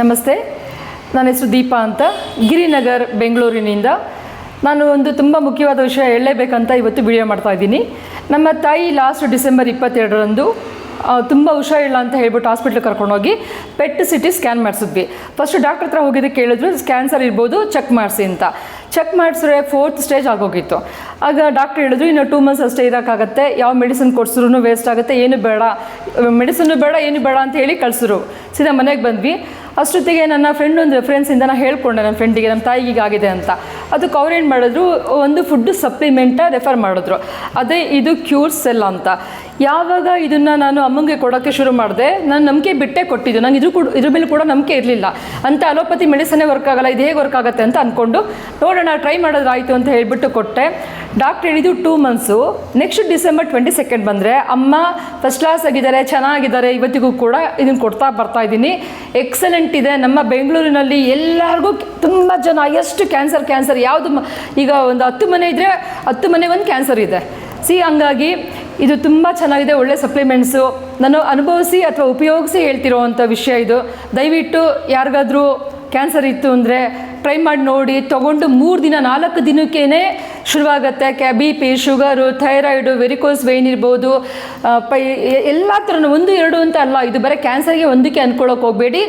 ನಮಸ್ತೆ, ನನ್ನ ಹೆಸರು ದೀಪಾ ಅಂತ, ಗಿರಿನಗರ್ ಬೆಂಗಳೂರಿನಿಂದ. ನಾನು ಒಂದು ತುಂಬ ಮುಖ್ಯವಾದ ವಿಷಯ ಹೇಳಲೇಬೇಕಂತ ಇವತ್ತು ವಿಡಿಯೋ ಮಾಡ್ತಾ ಇದ್ದೀನಿ. ನಮ್ಮ ತಾಯಿ ಲಾಸ್ಟ್ ಡಿಸೆಂಬರ್ 22ರಂದು ತುಂಬ ಹುಷಾರಿಲ್ಲ ಅಂತ ಹೇಳ್ಬಿಟ್ಟು ಹಾಸ್ಪಿಟ್ಲಿಗೆ ಕರ್ಕೊಂಡೋಗಿ ಪೆಟ್ ಸಿಟಿ ಸ್ಕ್ಯಾನ್ ಮಾಡಿಸಿದ್ವಿ. ಫಸ್ಟ್ ಡಾಕ್ಟ್ರ್ ಹತ್ರ ಹೋಗಿದ್ದಕ್ಕೆ ಕೇಳಿದ್ರು ಕ್ಯಾನ್ಸರ್ ಇರ್ಬೋದು, ಚೆಕ್ ಮಾಡಿಸಿ ಅಂತ. ಚೆಕ್ ಮಾಡಿಸಿದ್ರೆ 4th ಸ್ಟೇಜ್ ಆಗೋಗಿತ್ತು. ಆಗ ಡಾಕ್ಟ್ರ್ ಹೇಳಿದ್ರು ಇನ್ನು 2 months ಅಷ್ಟೇ ಇರೋಕ್ಕಾಗತ್ತೆ, ಯಾವ ಮೆಡಿಸಿನ್ ಕೊಡ್ಸಿದ್ರು ವೇಸ್ಟ್ ಆಗುತ್ತೆ, ಏನು ಬೇಡ, ಮೆಡಿಸಿನ್ನು ಬೇಡ ಏನು ಬೇಡ ಅಂತ ಹೇಳಿ ಕಳಿಸಿದ್ರು. ಸೀದಾ ಮನೆಗೆ ಬಂದ್ವಿ. ಅಷ್ಟೊತ್ತಿಗೆ ನನ್ನ ಫ್ರೆಂಡ್ ಒಂದು ರೆಫರೆನ್ಸಿಂದ ನಾನು ಹೇಳ್ಕೊಂಡೆ ನನ್ನ ಫ್ರೆಂಡಿಗೆ, ನಮ್ಮ ತಾಯಿಗೆ ಆಗಿದೆ ಅಂತ. ಅದಕ್ಕೆ ಅವ್ರು ಏನು ಮಾಡಿದ್ರು, ಒಂದು ಫುಡ್ ಸಪ್ಲಿಮೆಂಟ ರೆಫರ್ ಮಾಡಿದ್ರು. ಅದೇ ಇದು ಕ್ಯೂರ್ ಸೆಲ್ ಅಂತ. ಯಾವಾಗ ಇದನ್ನು ನಾನು ಅಮ್ಮಂಗೆ ಕೊಡೋಕ್ಕೆ ಶುರು ಮಾಡಿದೆ, ನಾನು ನಂಬಿಕೆ ಬಿಟ್ಟೇ ಕೊಟ್ಟಿದ್ದು. ನಂಗೆ ಇದ್ರ ಮೇಲೆ ಕೂಡ ನಂಬಿಕೆ ಇರಲಿಲ್ಲ. ಅಂತ ಅಲೋಪತಿ ಮೆಡಿಸನ್ನೇ ವರ್ಕ್ ಆಗಲ್ಲ, ಇದು ಹೇಗೆ ವರ್ಕ್ ಆಗುತ್ತೆ ಅಂತ ಅಂದ್ಕೊಂಡು ನೋಡೋಣ ಟ್ರೈ ಮಾಡೋದಾಯಿತು ಅಂತ ಹೇಳಿಬಿಟ್ಟು ಕೊಟ್ಟೆ. ಡಾಕ್ಟ್ರ್ ಹೇಳಿದ್ದು 2 months. ನೆಕ್ಸ್ಟ್ ಡಿಸೆಂಬರ್ 22 ಬಂದರೆ ಅಮ್ಮ ಫಸ್ಟ್ ಕ್ಲಾಸ್ ಆಗಿದ್ದಾರೆ, ಚೆನ್ನಾಗಿದ್ದಾರೆ. ಇವತ್ತಿಗೂ ಕೂಡ ಇದನ್ನು ಕೊಡ್ತಾ ಬರ್ತಾ ಇದ್ದೀನಿ. ಎಕ್ಸಲೆಂಟ್ ಇದೆ. ನಮ್ಮ ಬೆಂಗಳೂರಿನಲ್ಲಿ ಎಲ್ಲರಿಗೂ ತುಂಬ ಜನ ಎಷ್ಟು ಕ್ಯಾನ್ಸರ್ ಯಾವುದು, ಈಗ ಒಂದು 10 ಮನೆ ಇದ್ದರೆ 10 ಮನೆ ಒಂದು ಕ್ಯಾನ್ಸರ್ ಇದೆ. ಹಂಗಾಗಿ ಇದು ತುಂಬ ಚೆನ್ನಾಗಿದೆ, ಒಳ್ಳೆ ಸಪ್ಲಿಮೆಂಟ್ಸು. ನಾನು ಅನುಭವಿಸಿ ಅಥವಾ ಉಪಯೋಗಿಸಿ ಹೇಳ್ತಿರೋ ಅಂಥ ವಿಷಯ ಇದು. ದಯವಿಟ್ಟು ಯಾರಿಗಾದರೂ ಕ್ಯಾನ್ಸರ್ ಇತ್ತು ಅಂದರೆ ಟ್ರೈ ಮಾಡಿ ನೋಡಿ. ತೊಗೊಂಡು 3 ದಿನ 4 ದಿನಕ್ಕೇ ಶುರುವಾಗುತ್ತೆ. BP, sugar, thyroid, varicose vane ಇರ್ಬೋದು, ಎಲ್ಲ ಥರನೂ 1-2 ಅಂತ ಅಲ್ಲ. ಇದು ಬರೀ ಕ್ಯಾನ್ಸರ್ಗೆ ಒಂದಕ್ಕೆ ಅಂದ್ಕೊಳ್ಳೋಕೆ ಹೋಗಬೇಡಿ.